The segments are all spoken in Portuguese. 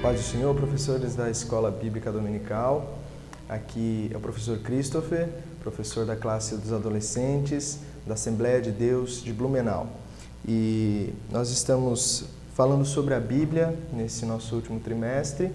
Paz do Senhor, professores da Escola Bíblica Dominical. Aqui é o professor Christopher, professor da classe dos adolescentes da Assembleia de Deus de Blumenau. E nós estamos falando sobre a Bíblia nesse nosso último trimestre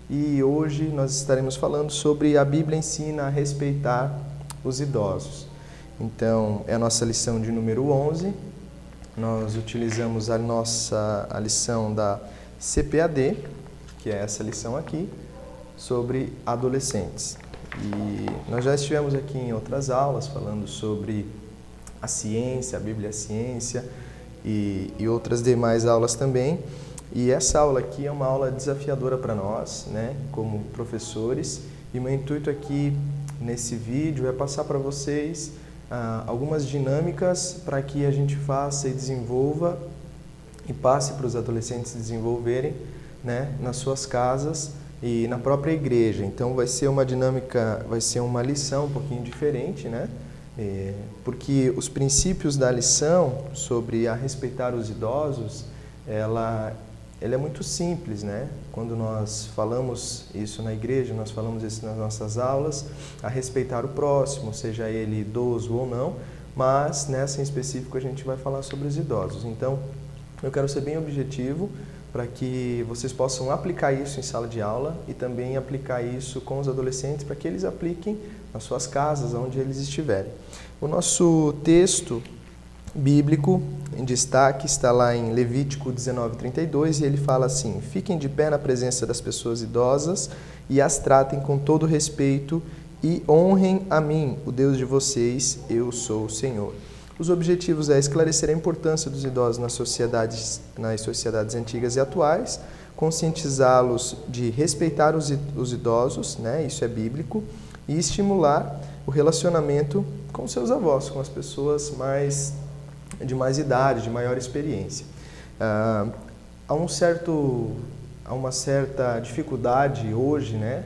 e hoje nós estaremos falando sobre a Bíblia ensina a respeitar os idosos. Então, é a nossa lição de número 11. Nós utilizamos a lição da CPAD, que é essa lição aqui, sobre adolescentes. E nós já estivemos aqui em outras aulas falando sobre a ciência, a Bíblia é a ciência e outras demais aulas também. E essa aula aqui é uma aula desafiadora para nós, né, como professores. E meu intuito aqui nesse vídeo é passar para vocês algumas dinâmicas para que a gente faça e desenvolva e passe para os adolescentes desenvolverem, né, nas suas casas e na própria igreja. Então vai ser uma dinâmica, vai ser uma lição um pouquinho diferente, né? Porque os princípios da lição sobre a respeitar os idosos, ela é muito simples, né? Quando nós falamos isso na igreja, nós falamos isso nas nossas aulas, a respeitar o próximo, seja ele idoso ou não, mas nessa em específico a gente vai falar sobre os idosos. Então, eu quero ser bem objetivo para que vocês possam aplicar isso em sala de aula e também aplicar isso com os adolescentes para que eles apliquem nas suas casas, onde eles estiverem. O nosso texto bíblico em destaque está lá em Levítico 19:32 e ele fala assim: fiquem de pé na presença das pessoas idosas e as tratem com todo respeito e honrem a mim, o Deus de vocês, eu sou o Senhor. Os objetivos é esclarecer a importância dos idosos nas sociedades antigas e atuais, conscientizá-los de respeitar os idosos, né, isso é bíblico, e estimular o relacionamento com seus avós, com as pessoas de mais idade, de maior experiência. Há uma certa dificuldade hoje, né,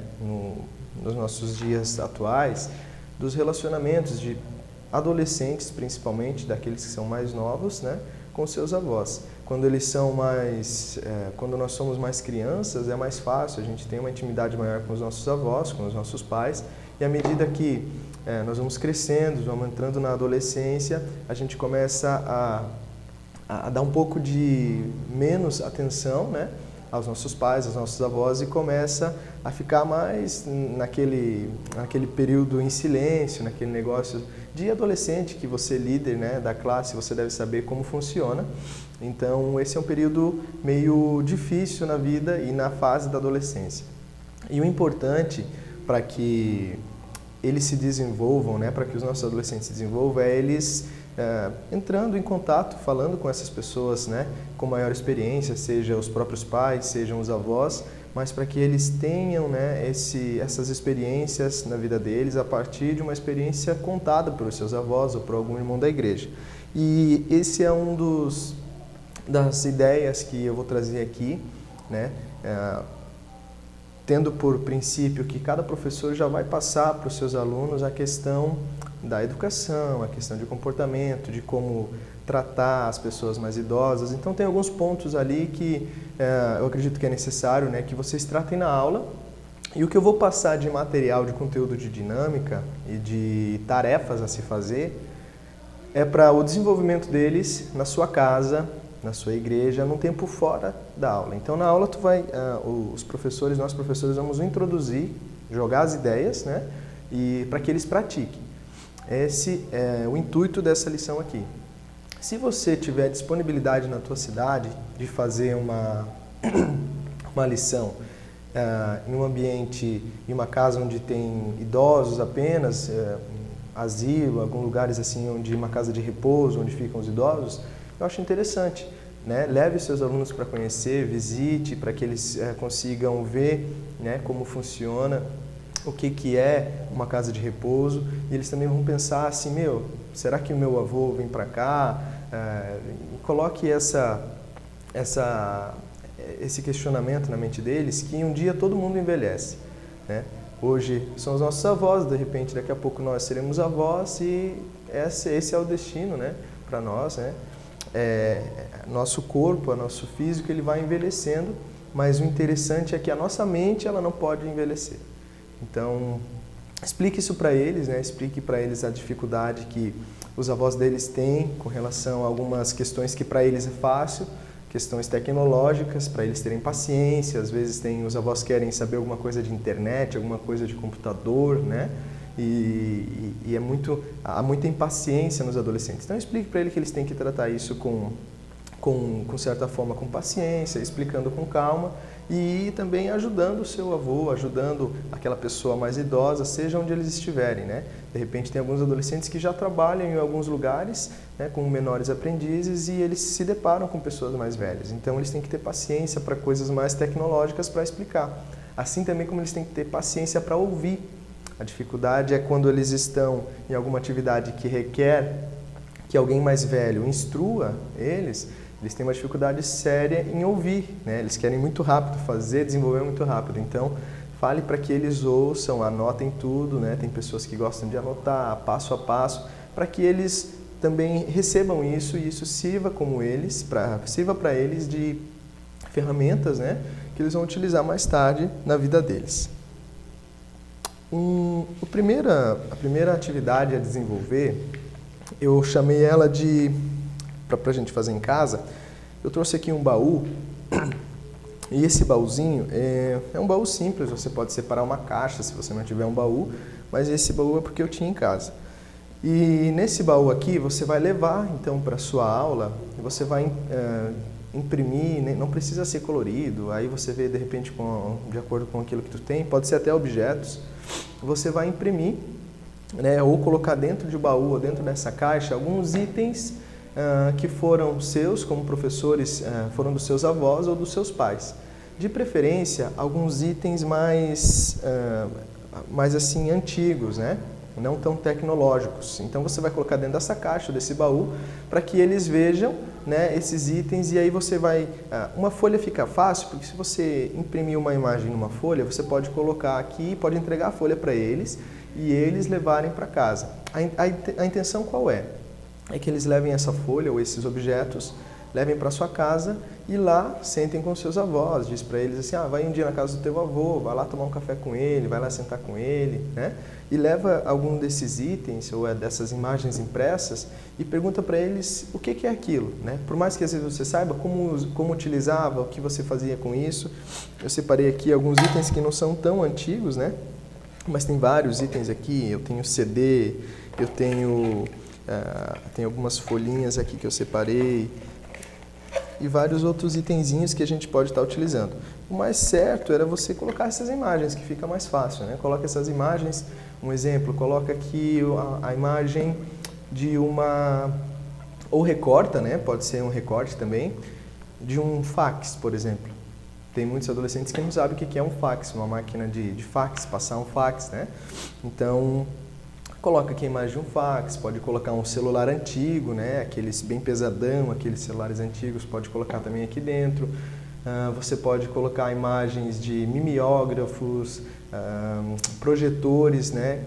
nos nossos dias atuais, dos relacionamentos de adolescentes, principalmente, daqueles que são mais novos, né, com seus avós. Quando nós somos mais crianças, é mais fácil, a gente tem uma intimidade maior com os nossos avós, com os nossos pais, e à medida que nós vamos crescendo, vamos entrando na adolescência, a gente começa a dar um pouco de menos atenção, né, aos nossos pais, aos nossos avós, e começa a ficar mais naquele período em silêncio, naquele negócio de adolescente que você, líder, né, da classe, você deve saber como funciona. Então, esse é um período meio difícil na vida e na fase da adolescência. E o importante para que eles se desenvolvam, né, para que os nossos adolescentes se desenvolvam, é eles entrando em contato, falando com essas pessoas, né, com maior experiência, seja os próprios pais, sejam os avós, mas para que eles tenham, né, essas experiências na vida deles a partir de uma experiência contada pelos seus avós ou por algum irmão da igreja. E esse é das ideias que eu vou trazer aqui, né, tendo por princípio que cada professor já vai passar para os seus alunos a questão da educação, a questão de comportamento, de como tratar as pessoas mais idosas. Então tem alguns pontos ali que eu acredito que é necessário, né, que vocês tratem na aula. E o que eu vou passar de material, de conteúdo de dinâmica e de tarefas a se fazer é para o desenvolvimento deles na sua casa, na sua igreja, num tempo fora da aula. Então na aula nós professores vamos introduzir, jogar as ideias, né, e para que eles pratiquem. Esse é o intuito dessa lição aqui. Se você tiver disponibilidade na tua cidade de fazer uma lição em um ambiente, em uma casa onde tem idosos apenas, asilo, alguns lugares assim, onde uma casa de repouso, onde ficam os idosos, eu acho interessante, né? Leve seus alunos para conhecer, visite, para que eles consigam ver, né, como funciona, o que é uma casa de repouso, e eles também vão pensar assim, será que o meu avô vem para cá? Coloque esse questionamento na mente deles, que um dia todo mundo envelhece, né? Hoje são os nossos avós, de repente daqui a pouco nós seremos avós e esse é o destino, né, para nós, né? Nosso corpo, nosso físico, ele vai envelhecendo mas o interessante é que a nossa mente ela não pode envelhecer. Então, explique isso para eles, né? Explique para eles a dificuldade que os avós deles têm com relação a algumas questões que para eles é fácil, questões tecnológicas, para eles terem paciência. Às vezes os avós querem saber alguma coisa de internet, alguma coisa de computador, né? E há muita impaciência nos adolescentes. Então explique para ele que eles têm que tratar isso com certa forma, com paciência, explicando com calma e também ajudando o seu avô, ajudando aquela pessoa mais idosa, seja onde eles estiverem, né? De repente tem alguns adolescentes que já trabalham em alguns lugares, né, com menores aprendizes e eles se deparam com pessoas mais velhas. Então eles têm que ter paciência para coisas mais tecnológicas para explicar. Assim também como eles têm que ter paciência para ouvir. A dificuldade é quando eles estão em alguma atividade que requer que alguém mais velho instrua eles têm uma dificuldade séria em ouvir, né? Eles querem muito rápido fazer, desenvolver muito rápido. Então, fale para que eles ouçam, anotem tudo, né? Tem pessoas que gostam de anotar passo a passo, para que eles também recebam isso e isso sirva para eles de ferramentas, né? Que eles vão utilizar mais tarde na vida deles. A primeira atividade a desenvolver, eu chamei ela para a gente fazer em casa. Eu trouxe aqui um baú e esse baúzinho é um baú simples, você pode separar uma caixa se você não tiver um baú, mas esse baú é porque eu tinha em casa. E nesse baú aqui você vai levar então para a sua aula, você vai imprimir, não precisa ser colorido, aí você vê de repente de acordo com aquilo que tu tem, pode ser até objetos, você vai imprimir, né, ou colocar dentro de baú ou dentro dessa caixa alguns itens que foram seus, como professores, foram dos seus avós ou dos seus pais. De preferência, alguns itens mais assim, antigos, né? Não tão tecnológicos. Então você vai colocar dentro dessa caixa, desse baú, para que eles vejam, né, esses itens e aí você vai... uma folha fica fácil, porque se você imprimir uma imagem numa folha, você pode colocar aqui, pode entregar a folha para eles e eles levarem para casa. A intenção qual é? É que eles levem essa folha ou esses objetos, levem para sua casa e lá sentem com seus avós, diz para eles assim, vai um dia na casa do teu avô, vai lá tomar um café com ele, vai lá sentar com ele, né? E leva algum desses itens ou dessas imagens impressas e pergunta para eles o que é aquilo, né? Por mais que às vezes você saiba como utilizava, o que você fazia com isso. Eu separei aqui alguns itens que não são tão antigos, né? Mas tem vários itens aqui, eu tenho CD, eu tenho algumas folhinhas aqui que eu separei e vários outros itenzinhos que a gente pode estar utilizando. O mais certo era você colocar essas imagens, que fica mais fácil, né? Coloca essas imagens, um exemplo, coloca aqui a imagem de ou recorta, né? Pode ser um recorte também, de um fax, por exemplo. Tem muitos adolescentes que não sabem o que é um fax, uma máquina de fax, passar um fax, né? Então, coloca aqui a imagem de um fax, pode colocar um celular antigo, né? Aqueles bem pesadão, aqueles celulares antigos, pode colocar também aqui dentro. Você pode colocar imagens de mimeógrafos, projetores, né?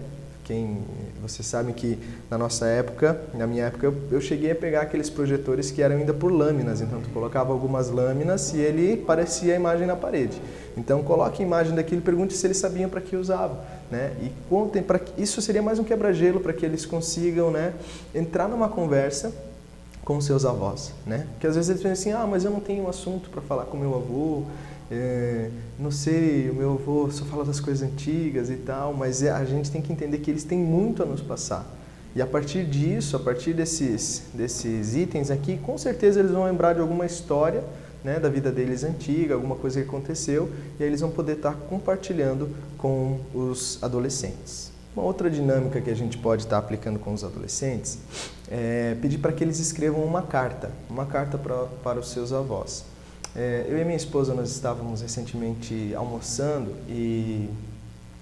Vocês sabem que na nossa época, na minha época, eu cheguei a pegar aqueles projetores que eram ainda por lâminas, então tu colocava algumas lâminas e ele parecia a imagem na parede. Então coloque a imagem daquilo e pergunte se eles sabiam para que usavam, né? E contem isso seria mais um quebra-gelo para que eles consigam, né, entrar numa conversa com seus avós, né? Porque às vezes eles pensam assim, mas eu não tenho um assunto para falar com meu avô, não sei, o meu avô só fala das coisas antigas e tal, mas a gente tem que entender que eles têm muito a nos passar. E a partir disso, a partir desses itens aqui, com certeza eles vão lembrar de alguma história, né, da vida deles antiga, alguma coisa que aconteceu, e aí eles vão poder estar compartilhando com os adolescentes. Uma outra dinâmica que a gente pode estar aplicando com os adolescentes é pedir para que eles escrevam uma carta para os seus avós. Eu e minha esposa, nós estávamos recentemente almoçando e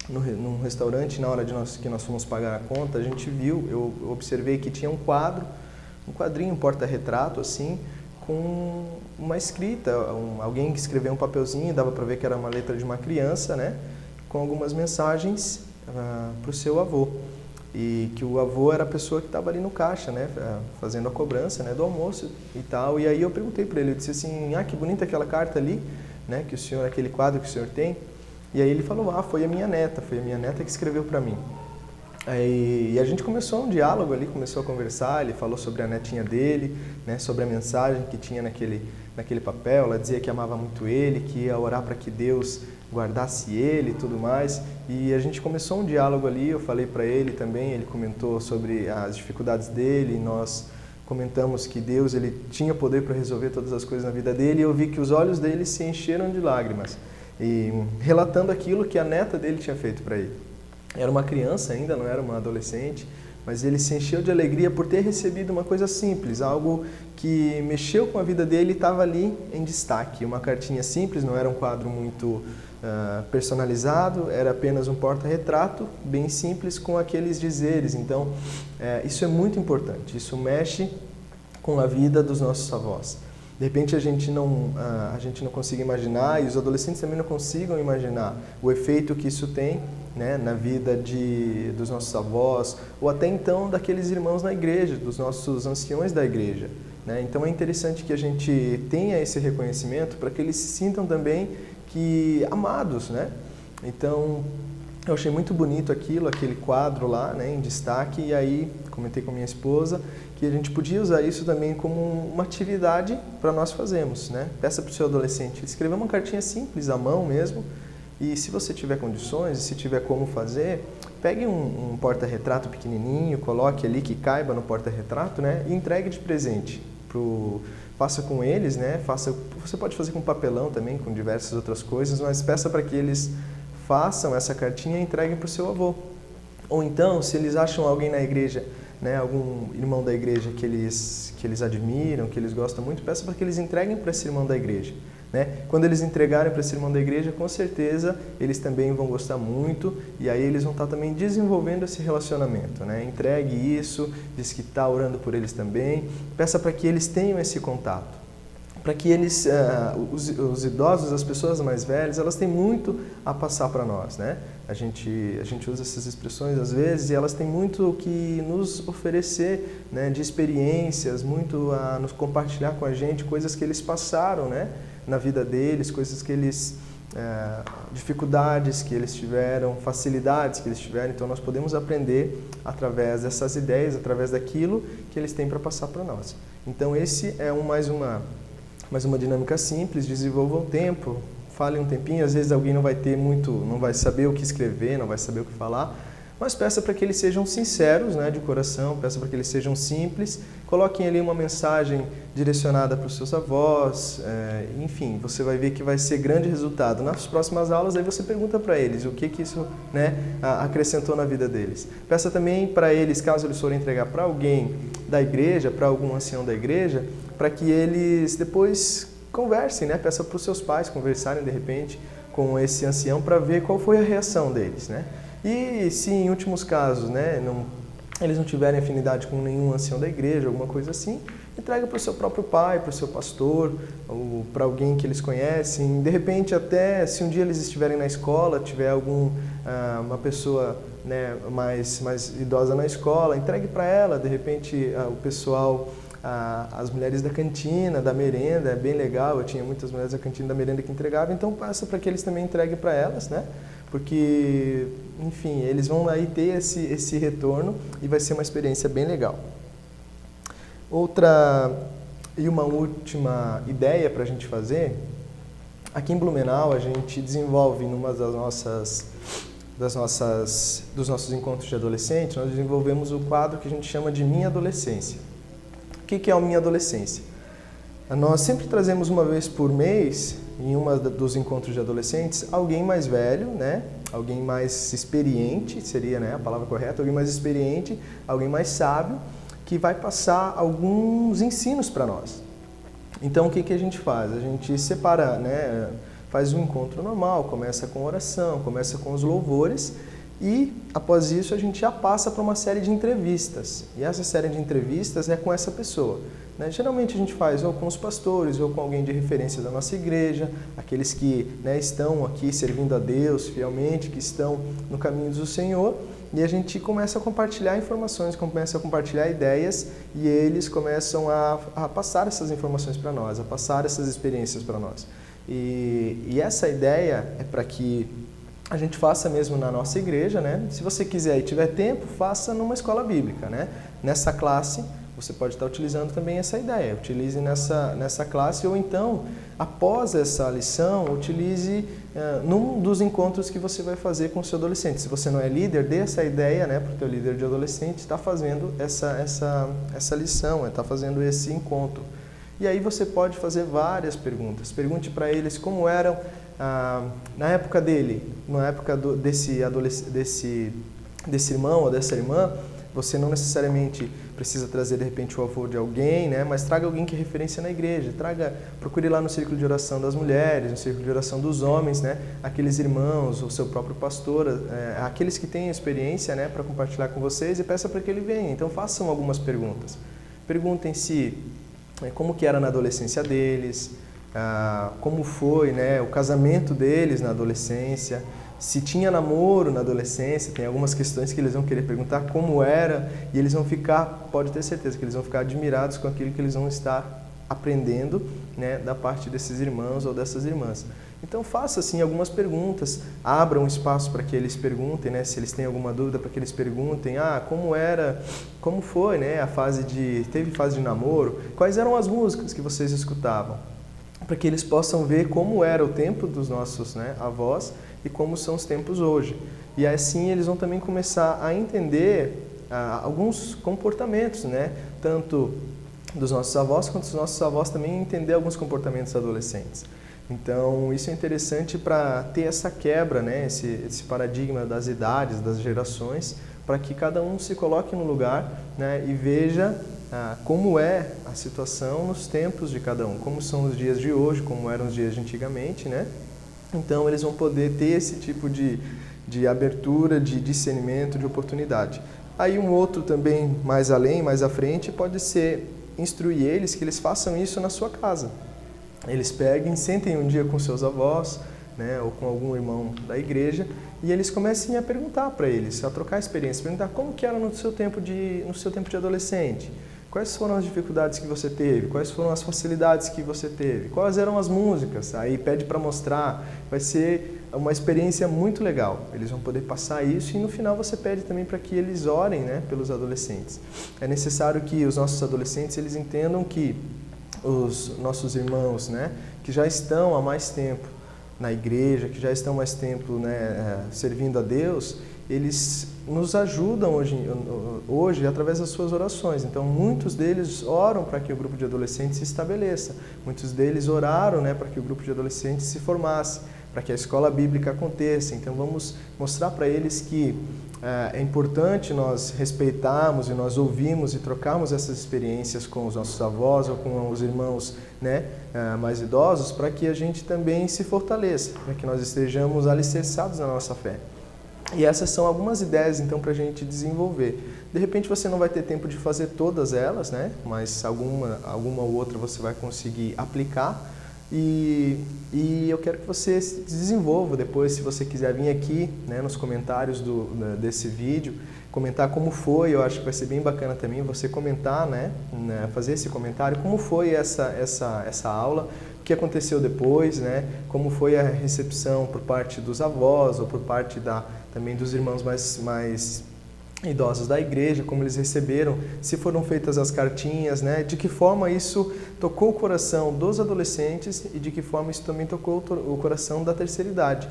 num restaurante, na hora que nós fomos pagar a conta, a gente viu, eu observei que tinha um quadrinho, um porta-retrato assim, com uma escrita, alguém que escreveu um papelzinho, dava para ver que era uma letra de uma criança, né, com algumas mensagens para o seu avô. E que o avô era a pessoa que estava ali no caixa, né, fazendo a cobrança, né, do almoço e tal. E aí eu perguntei para ele, eu disse assim, que bonita aquela carta ali, né, que o senhor, aquele quadro que o senhor tem? E aí ele falou, foi a minha neta que escreveu para mim. E a gente começou um diálogo ali, começou a conversar, ele falou sobre a netinha dele, né, sobre a mensagem que tinha naquele papel, ela dizia que amava muito ele, que ia orar para que Deus guardasse ele e tudo mais, e a gente começou um diálogo ali, eu falei para ele também, ele comentou sobre as dificuldades dele, nós comentamos que Deus ele tinha poder para resolver todas as coisas na vida dele, e eu vi que os olhos dele se encheram de lágrimas, e relatando aquilo que a neta dele tinha feito para ele. Era uma criança ainda, não era uma adolescente, mas ele se encheu de alegria por ter recebido uma coisa simples, algo que mexeu com a vida dele e estava ali em destaque. Uma cartinha simples, não era um quadro muito personalizado, era apenas um porta-retrato, bem simples, com aqueles dizeres. Então, isso é muito importante, isso mexe com a vida dos nossos avós. De repente a gente não consiga imaginar, e os adolescentes também não consigam imaginar o efeito que isso tem, né, na vida dos nossos avós, ou até então daqueles irmãos na igreja, dos nossos anciões da igreja. Né? Então é interessante que a gente tenha esse reconhecimento para que eles se sintam também amados. Né? Então eu achei muito bonito aquele quadro lá, né, em destaque, e aí comentei com minha esposa que a gente podia usar isso também como uma atividade para nós fazermos. Né? Peça para o seu adolescente escrever uma cartinha simples, à mão mesmo, e se você tiver condições, se tiver como fazer, pegue um porta-retrato pequenininho, coloque ali que caiba no porta-retrato, né, e entregue de presente. Faça com eles, né, você pode fazer com papelão também, com diversas outras coisas, mas peça para que eles façam essa cartinha e entreguem para o seu avô. Ou então, se eles acham alguém na igreja, né, algum irmão da igreja que eles admiram, que eles gostam muito, peça para que eles entreguem para esse irmão da igreja. Né? Quando eles entregarem para esse irmão da igreja, com certeza eles também vão gostar muito, e aí eles vão estar também desenvolvendo esse relacionamento. Né? Entregue isso, diz que está orando por eles também, peça para que eles tenham esse contato. Para que eles, os idosos, as pessoas mais velhas, elas têm muito a passar para nós. Né? A gente usa essas expressões às vezes e elas têm muito o que nos oferecer, né, de experiências, muito a nos compartilhar com a gente, coisas que eles passaram, né, na vida deles, coisas que eles, dificuldades que eles tiveram, facilidades que eles tiveram. Então nós podemos aprender através dessas ideias, através daquilo que eles têm para passar para nós. Então esse é mais uma dinâmica simples, desenvolva um tempo, fale um tempinho, às vezes alguém não vai saber o que escrever, não vai saber o que falar, mas peça para que eles sejam sinceros, né, de coração, peça para que eles sejam simples, coloquem ali uma mensagem direcionada para os seus avós, enfim, você vai ver que vai ser grande resultado. Nas próximas aulas, aí você pergunta para eles o que isso, né, acrescentou na vida deles. Peça também para eles, caso eles forem entregar para alguém da igreja, para algum ancião da igreja, para que eles depois conversem, né? Peça para os seus pais conversarem de repente com esse ancião para ver qual foi a reação deles, né? E se em últimos casos, né, eles não tiverem afinidade com nenhum ancião da igreja, alguma coisa assim, entrega para o seu próprio pai, para o seu pastor, ou para alguém que eles conhecem. De repente, até se um dia eles estiverem na escola, tiver uma pessoa, né, mais idosa na escola, entregue para ela, de repente o pessoal, as mulheres da cantina, da merenda, é bem legal, eu tinha muitas mulheres da cantina da merenda que entregavam, então passa para que eles também entreguem para elas, né? Porque, enfim, eles vão aí ter esse retorno e vai ser uma experiência bem legal. Uma última ideia para a gente fazer, aqui em Blumenau a gente desenvolve numa dos nossos encontros de adolescente, nós desenvolvemos o quadro que a gente chama de Minha Adolescência. O que é a Minha Adolescência? Nós sempre trazemos uma vez por mês, em dos encontros de adolescentes, alguém mais velho, né? Alguém mais experiente, seria, né, a palavra correta, alguém mais experiente, alguém mais sábio, que vai passar alguns ensinos para nós. Então o que a gente faz? A gente separa, né, faz um encontro normal, começa com oração, começa com os louvores, e após isso a gente já passa para uma série de entrevistas. E essa série de entrevistas é com essa pessoa. Né? Geralmente a gente faz ou com os pastores ou com alguém de referência da nossa igreja, aqueles que, né, estão aqui servindo a Deus fielmente, que estão no caminho do Senhor. E a gente começa a compartilhar informações, começa a compartilhar ideias e eles começam a passar essas informações para nós, a passar essas experiências para nós. E essa ideia é para que a gente faça mesmo na nossa igreja, né? Se você quiser e tiver tempo, faça numa escola bíblica, né? Nessa classe, você pode estar utilizando também essa ideia. Utilize nessa classe ou então, após essa lição, utilize num dos encontros que você vai fazer com o seu adolescente. Se você não é líder, dê essa ideia, né, para o teu líder de adolescente estar fazendo essa lição, está fazendo esse encontro. E aí você pode fazer várias perguntas. Pergunte para eles como eram na época dele, na época desse irmão ou dessa irmã. Você não necessariamente precisa trazer, de repente, o avô de alguém, né? Mas traga alguém que é referência na igreja. Procure lá no círculo de oração das mulheres, no círculo de oração dos homens, né? Aqueles irmãos, o seu próprio pastor, aqueles que têm experiência, né? Para compartilhar com vocês e peça para que ele venha. Então, façam algumas perguntas. Perguntem-se como que era na adolescência deles, como foi, né? O casamento deles na adolescência, se tinha namoro na adolescência. Tem algumas questões que eles vão querer perguntar como era e eles vão ficar, pode ter certeza que eles vão ficar admirados com aquilo que eles vão estar aprendendo, né, da parte desses irmãos ou dessas irmãs. Então faça assim algumas perguntas, abra um espaço para que eles perguntem, né, se eles têm alguma dúvida, para que eles perguntem, como era, como foi, né, teve fase de namoro, quais eram as músicas que vocês escutavam, para que eles possam ver como era o tempo dos nossos, né, avós e como são os tempos hoje. E assim eles vão também começar a entender alguns comportamentos, né, tanto dos nossos avós quanto dos nossos avós também entender alguns comportamentos adolescentes. Então isso é interessante para ter essa quebra, né, esse paradigma das idades, das gerações, para que cada um se coloque no lugar, né, e veja como é a situação nos tempos de cada um, como são os dias de hoje, como eram os dias de antigamente, né? Então eles vão poder ter esse tipo de abertura, de discernimento, de oportunidade. Aí um outro também mais além, mais à frente, pode ser instruir eles que eles façam isso na sua casa. Eles peguem, sentem um dia com seus avós, né, ou com algum irmão da igreja, e eles comecem a perguntar para eles, a trocar experiência, perguntar como que era no seu tempo de adolescente. Quais foram as dificuldades que você teve? Quais foram as facilidades que você teve? Quais eram as músicas? Aí pede para mostrar. Vai ser uma experiência muito legal. Eles vão poder passar isso e no final você pede também para que eles orem, né, pelos adolescentes. É necessário que os nossos adolescentes eles entendam que os nossos irmãos, né, que já estão há mais tempo na igreja, que já estão há mais tempo, né, servindo a Deus, eles nos ajudam hoje através das suas orações. Então, muitos deles oram para que o grupo de adolescentes se estabeleça. Muitos deles oraram, né, para que o grupo de adolescentes se formasse, para que a escola bíblica aconteça. Então, vamos mostrar para eles que é importante nós respeitarmos e nós ouvirmos e trocarmos essas experiências com os nossos avós ou com os irmãos, né, mais idosos, para que a gente também se fortaleça, para que nós estejamos alicerçados na nossa fé. E essas são algumas ideias, então, para a gente desenvolver. De repente você não vai ter tempo de fazer todas elas, né? Mas alguma ou outra você vai conseguir aplicar. E eu quero que você se desenvolva depois, se você quiser vir aqui, né, nos comentários desse vídeo, comentar como foi. Eu acho que vai ser bem bacana também você comentar, né, fazer esse comentário, como foi essa aula, o que aconteceu depois, né, como foi a recepção por parte dos avós ou por parte também dos irmãos mais idosos da igreja, como eles receberam, se foram feitas as cartinhas, né, de que forma isso tocou o coração dos adolescentes e de que forma isso também tocou o coração da terceira idade.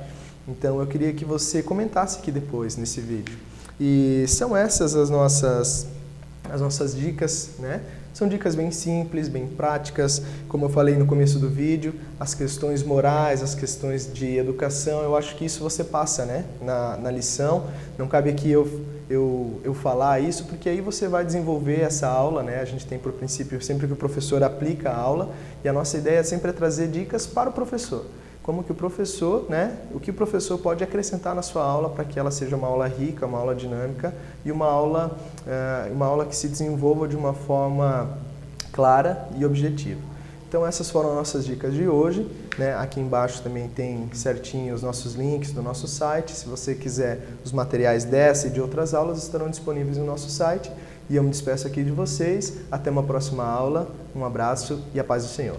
Então eu queria que você comentasse aqui depois nesse vídeo. E são essas as nossas dicas, né? São dicas bem simples, bem práticas, como eu falei no começo do vídeo, as questões morais, as questões de educação, eu acho que isso você passa, né, na lição. Não cabe aqui eu falar isso, porque aí você vai desenvolver essa aula, né? A gente tem por princípio sempre que o professor aplica a aula, e a nossa ideia sempre é trazer dicas para o professor. Como que o professor, né, o que o professor pode acrescentar na sua aula para que ela seja uma aula rica, uma aula dinâmica e uma aula que se desenvolva de uma forma clara e objetiva. Então essas foram as nossas dicas de hoje, né? Aqui embaixo também tem certinho os nossos links do nosso site. Se você quiser, os materiais dessa e de outras aulas estarão disponíveis no nosso site. E eu me despeço aqui de vocês. Até uma próxima aula. Um abraço e a paz do Senhor.